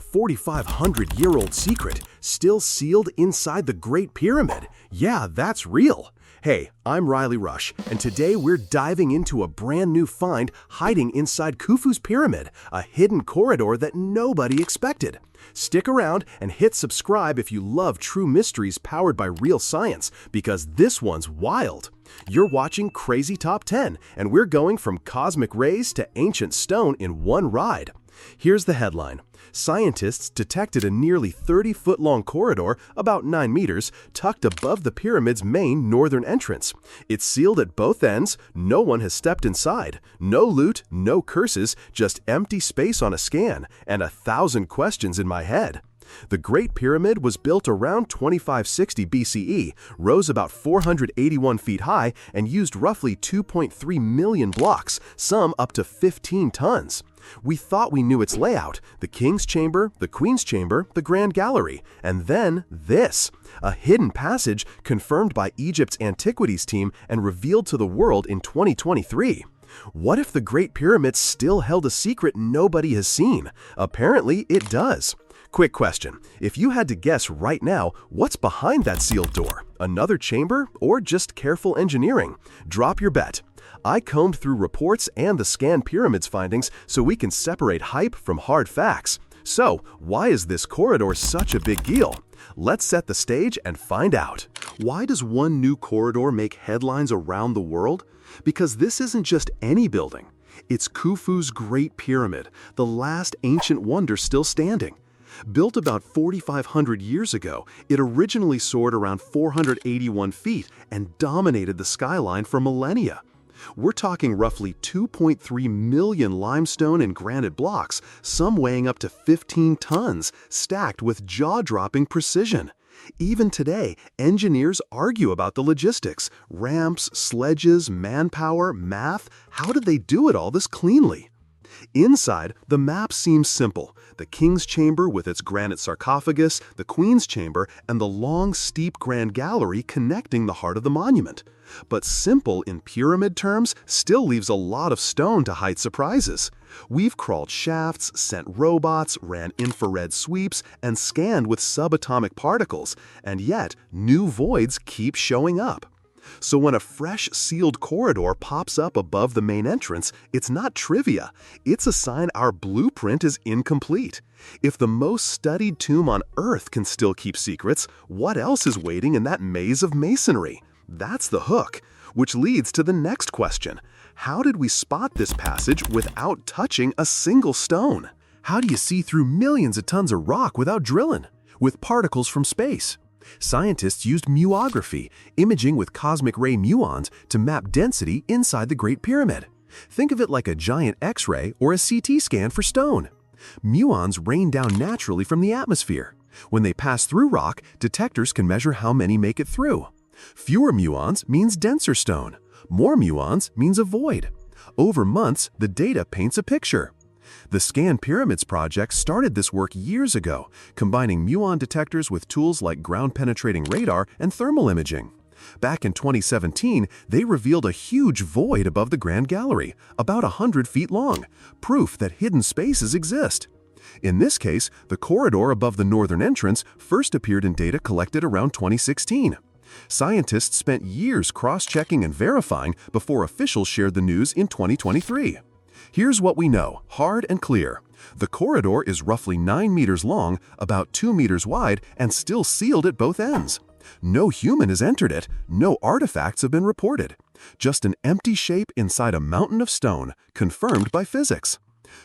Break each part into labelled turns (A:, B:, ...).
A: A 4,500-year-old secret still sealed inside the Great Pyramid. Yeah, that's real. Hey, I'm Riley Rush, and today we're diving into a brand new find hiding inside Khufu's pyramid, a hidden corridor that nobody expected. Stick around and hit subscribe if you love true mysteries powered by real science, because this one's wild. You're watching Crazy Top 10, and we're going from cosmic rays to ancient stone in one ride. Here's the headline. Scientists detected a nearly 30-foot-long corridor, about 9 meters, tucked above the pyramid's main northern entrance. It's sealed at both ends, no one has stepped inside. No loot, no curses, just empty space on a scan, and 1,000 questions in my head. The Great Pyramid was built around 2560 BCE, rose about 481 feet high, and used roughly 2.3 million blocks, some up to 15 tons. We thought we knew its layout: the King's Chamber, the Queen's Chamber, the Grand Gallery, and then this, a hidden passage confirmed by Egypt's antiquities team and revealed to the world in 2023. What if the Great Pyramid still held a secret nobody has seen? Apparently it does. Quick question, if you had to guess right now, what's behind that sealed door? Another chamber or just careful engineering? Drop your bet. I combed through reports and the ScanPyramids findings so we can separate hype from hard facts. So, why is this corridor such a big deal? Let's set the stage and find out. Why does one new corridor make headlines around the world? Because this isn't just any building. It's Khufu's Great Pyramid, the last ancient wonder still standing. Built about 4,500 years ago, it originally soared around 481 feet and dominated the skyline for millennia. We're talking roughly 2.3 million limestone and granite blocks, some weighing up to 15 tons, stacked with jaw-dropping precision. Even today, engineers argue about the logistics: ramps, sledges, manpower, math. How did they do it all this cleanly? Inside, the map seems simple: the King's Chamber with its granite sarcophagus, the Queen's Chamber, and the long, steep Grand Gallery connecting the heart of the monument. But simple in pyramid terms still leaves a lot of stone to hide surprises. We've crawled shafts, sent robots, ran infrared sweeps, and scanned with subatomic particles, and yet new voids keep showing up. So when a fresh, sealed corridor pops up above the main entrance, it's not trivia. It's a sign our blueprint is incomplete. If the most studied tomb on Earth can still keep secrets, what else is waiting in that maze of masonry? That's the hook, which leads to the next question. How did we spot this passage without touching a single stone? How do you see through millions of tons of rock without drilling? With particles from space. Scientists used muography, imaging with cosmic ray muons, to map density inside the Great Pyramid. Think of it like a giant X-ray or a CT scan for stone. Muons rain down naturally from the atmosphere. When they pass through rock, detectors can measure how many make it through. Fewer muons means denser stone. More muons means a void. Over months, the data paints a picture. The ScanPyramids project started this work years ago, combining muon detectors with tools like ground-penetrating radar and thermal imaging. Back in 2017, they revealed a huge void above the Grand Gallery, about 100 feet long, proof that hidden spaces exist. In this case, the corridor above the northern entrance first appeared in data collected around 2016. Scientists spent years cross-checking and verifying before officials shared the news in 2023. Here's what we know, hard and clear. The corridor is roughly 9 meters long, about 2 meters wide, and still sealed at both ends. No human has entered it, no artifacts have been reported. Just an empty shape inside a mountain of stone, confirmed by physics.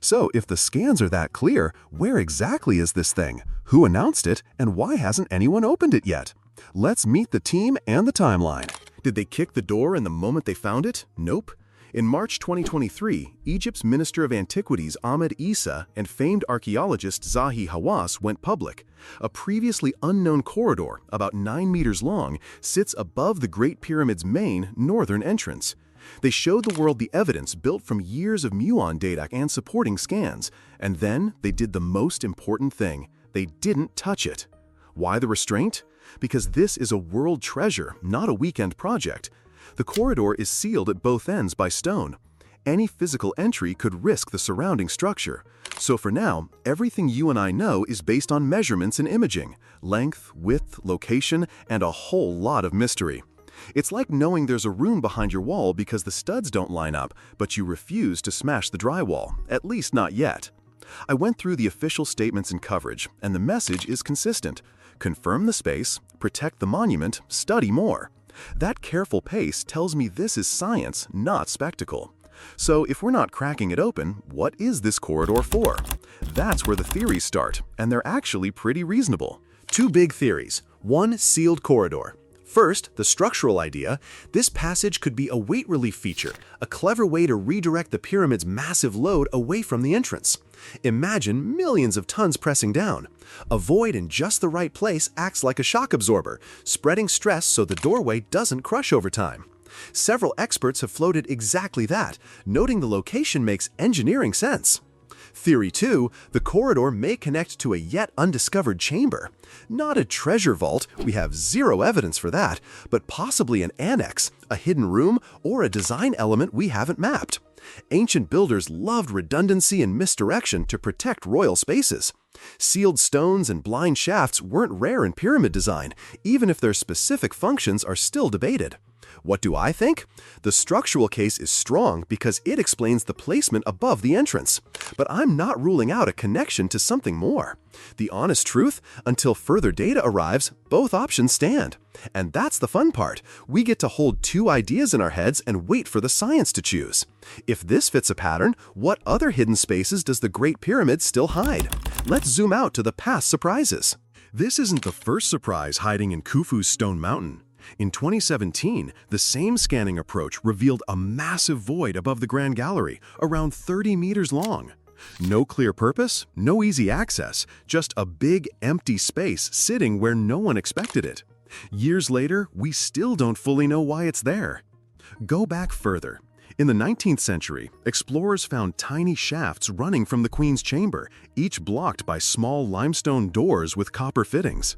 A: So if the scans are that clear, where exactly is this thing? Who announced it, and why hasn't anyone opened it yet? Let's meet the team and the timeline. Did they kick the door in the moment they found it? Nope. In March 2023, Egypt's Minister of Antiquities Amazes and famed archaeologist Zahi Hawass went public. A previously unknown corridor, about 9 meters long, sits above the Great Pyramid's main northern entrance. They showed the world the evidence built from years of muon data and supporting scans, and then they did the most important thing. They didn't touch it. Why the restraint? Because this is a world treasure, not a weekend project. The corridor is sealed at both ends by stone. Any physical entry could risk the surrounding structure. So for now, everything you and I know is based on measurements and imaging, length, width, location, and a whole lot of mystery. It's like knowing there's a room behind your wall because the studs don't line up, but you refuse to smash the drywall, at least not yet. I went through the official statements and coverage, and the message is consistent. Confirm the space, protect the monument, study more. That careful pace tells me this is science, not spectacle. So if we're not cracking it open, what is this corridor for? That's where the theories start, and they're actually pretty reasonable. Two big theories. One, sealed corridor. First, the structural idea. This passage could be a weight relief feature, a clever way to redirect the pyramid's massive load away from the entrance. Imagine millions of tons pressing down. A void in just the right place acts like a shock absorber, spreading stress so the doorway doesn't crush over time. Several experts have floated exactly that, noting the location makes engineering sense. Theory 2, the corridor may connect to a yet undiscovered chamber. Not a treasure vault, we have zero evidence for that, but possibly an annex, a hidden room, or a design element we haven't mapped. Ancient builders loved redundancy and misdirection to protect royal spaces. Sealed stones and blind shafts weren't rare in pyramid design, even if their specific functions are still debated. What do I think? The structural case is strong because it explains the placement above the entrance. But I'm not ruling out a connection to something more. The honest truth, until further data arrives, both options stand. And that's the fun part. We get to hold two ideas in our heads and wait for the science to choose. If this fits a pattern, what other hidden spaces does the Great Pyramid still hide? Let's zoom out to the past surprises. This isn't the first surprise hiding in Khufu's Stone Mountain. In 2017, the same scanning approach revealed a massive void above the Grand Gallery, around 30 meters long. No clear purpose, no easy access, just a big, empty space sitting where no one expected it. Years later, we still don't fully know why it's there. Go back further. In the 19th century, explorers found tiny shafts running from the Queen's chamber, each blocked by small limestone doors with copper fittings.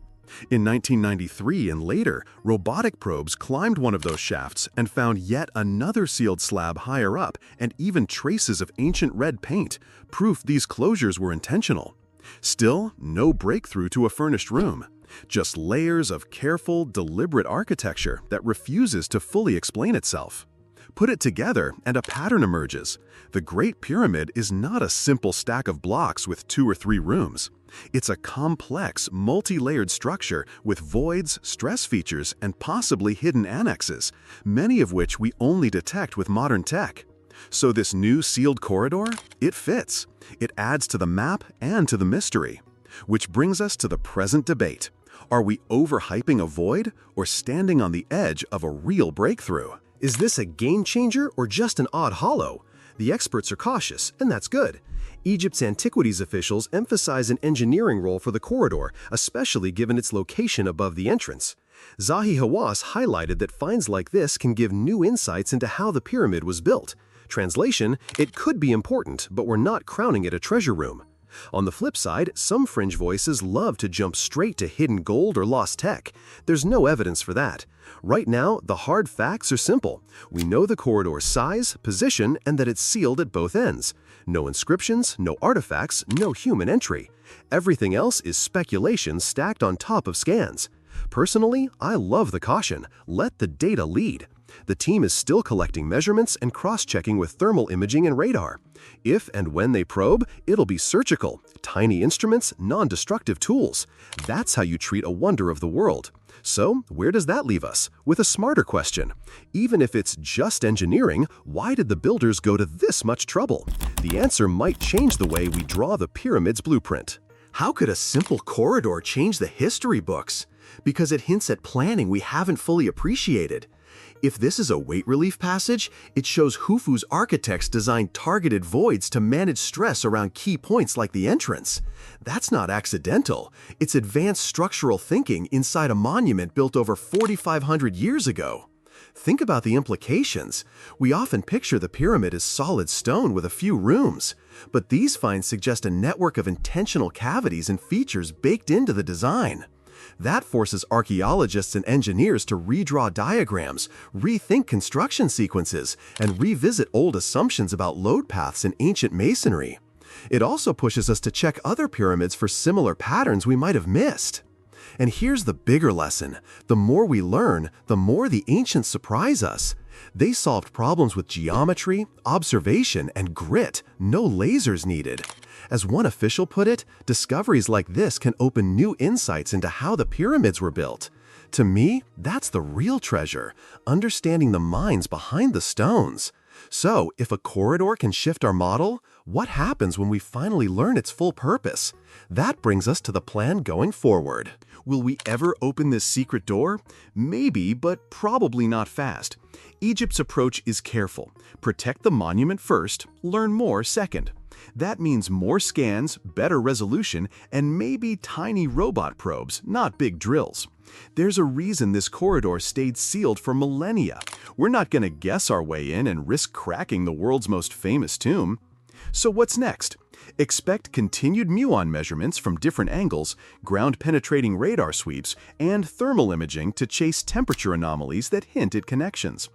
A: In 1993 and later, robotic probes climbed one of those shafts and found yet another sealed slab higher up and even traces of ancient red paint, proof these closures were intentional. Still, no breakthrough to a furnished room. Just layers of careful, deliberate architecture that refuses to fully explain itself. Put it together and a pattern emerges. The Great Pyramid is not a simple stack of blocks with 2 or 3 rooms. It's a complex, multi-layered structure with voids, stress features, and possibly hidden annexes, many of which we only detect with modern tech. So this new sealed corridor, it fits. It adds to the map and to the mystery. Which brings us to the present debate. Are we overhyping a void or standing on the edge of a real breakthrough? Is this a game changer or just an odd hollow? The experts are cautious, and that's good. Egypt's antiquities officials emphasize an engineering role for the corridor, especially given its location above the entrance. Zahi Hawass highlighted that finds like this can give new insights into how the pyramid was built. Translation, it could be important, but we're not crowning it a treasure room. On the flip side, some fringe voices love to jump straight to hidden gold or lost tech. There's no evidence for that. Right now, the hard facts are simple. We know the corridor's size, position, and that it's sealed at both ends. No inscriptions, no artifacts, no human entry. Everything else is speculation stacked on top of scans. Personally, I love the caution. Let the data lead. The team is still collecting measurements and cross-checking with thermal imaging and radar. If and when they probe, it'll be surgical, tiny instruments, non-destructive tools. That's how you treat a wonder of the world. So, where does that leave us? With a smarter question. Even if it's just engineering, why did the builders go to this much trouble? The answer might change the way we draw the pyramid's blueprint. How could a simple corridor change the history books? Because it hints at planning we haven't fully appreciated. If this is a weight relief passage, it shows Khufu's architects designed targeted voids to manage stress around key points like the entrance. That's not accidental. It's advanced structural thinking inside a monument built over 4,500 years ago. Think about the implications. We often picture the pyramid as solid stone with a few rooms, but these finds suggest a network of intentional cavities and features baked into the design. That forces archaeologists and engineers to redraw diagrams, rethink construction sequences, and revisit old assumptions about load paths in ancient masonry. It also pushes us to check other pyramids for similar patterns we might have missed. And here's the bigger lesson. The more we learn, the more the ancients surprise us. They solved problems with geometry, observation, and grit, no lasers needed. As one official put it, discoveries like this can open new insights into how the pyramids were built. To me, that's the real treasure, understanding the minds behind the stones. So, if a corridor can shift our model, what happens when we finally learn its full purpose? That brings us to the plan going forward. Will we ever open this secret door? Maybe, but probably not fast. Egypt's approach is careful. Protect the monument first, learn more second. That means more scans, better resolution, and maybe tiny robot probes, not big drills. There's a reason this corridor stayed sealed for millennia. We're not going to guess our way in and risk cracking the world's most famous tomb. So what's next? Expect continued muon measurements from different angles, ground-penetrating radar sweeps, and thermal imaging to chase temperature anomalies that hint at connections.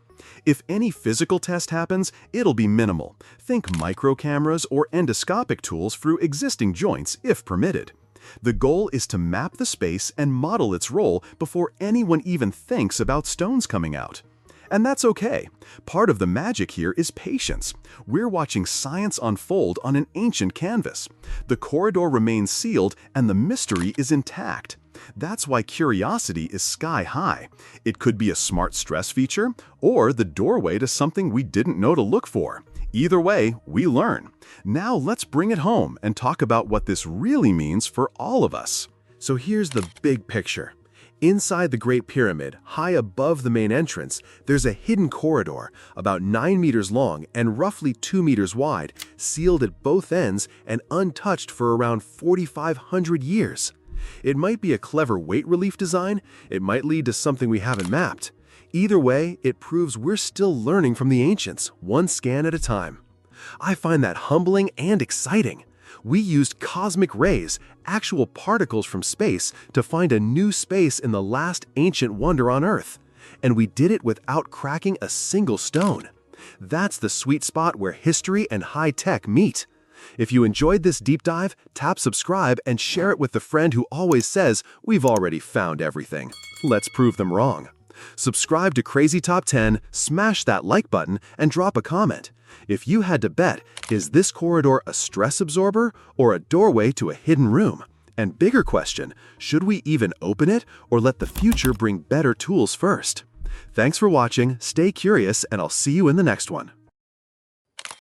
A: If any physical test happens, it'll be minimal. Think micro cameras or endoscopic tools through existing joints, if permitted. The goal is to map the space and model its role before anyone even thinks about stones coming out. And that's okay. Part of the magic here is patience. We're watching science unfold on an ancient canvas. The corridor remains sealed and the mystery is intact. That's why curiosity is sky high. It could be a smart stress feature or the doorway to something we didn't know to look for. Either way, we learn. Now let's bring it home and talk about what this really means for all of us. So here's the big picture. Inside the Great Pyramid, high above the main entrance, there's a hidden corridor, about 9 meters long and roughly 2 meters wide, sealed at both ends and untouched for around 4,500 years. It might be a clever weight relief design, it might lead to something we haven't mapped. Either way, it proves we're still learning from the ancients, one scan at a time. I find that humbling and exciting. We used cosmic rays, actual particles from space, to find a new space in the last ancient wonder on Earth. And we did it without cracking a single stone. That's the sweet spot where history and high tech meet. If you enjoyed this deep dive, tap subscribe and share it with the friend who always says, "We've already found everything." Let's prove them wrong. Subscribe to Crazy Top 10, smash that like button, and drop a comment. If you had to bet, is this corridor a stress absorber or a doorway to a hidden room? And bigger question, should we even open it or let the future bring better tools first? Thanks for watching, stay curious, and I'll see you in the next one.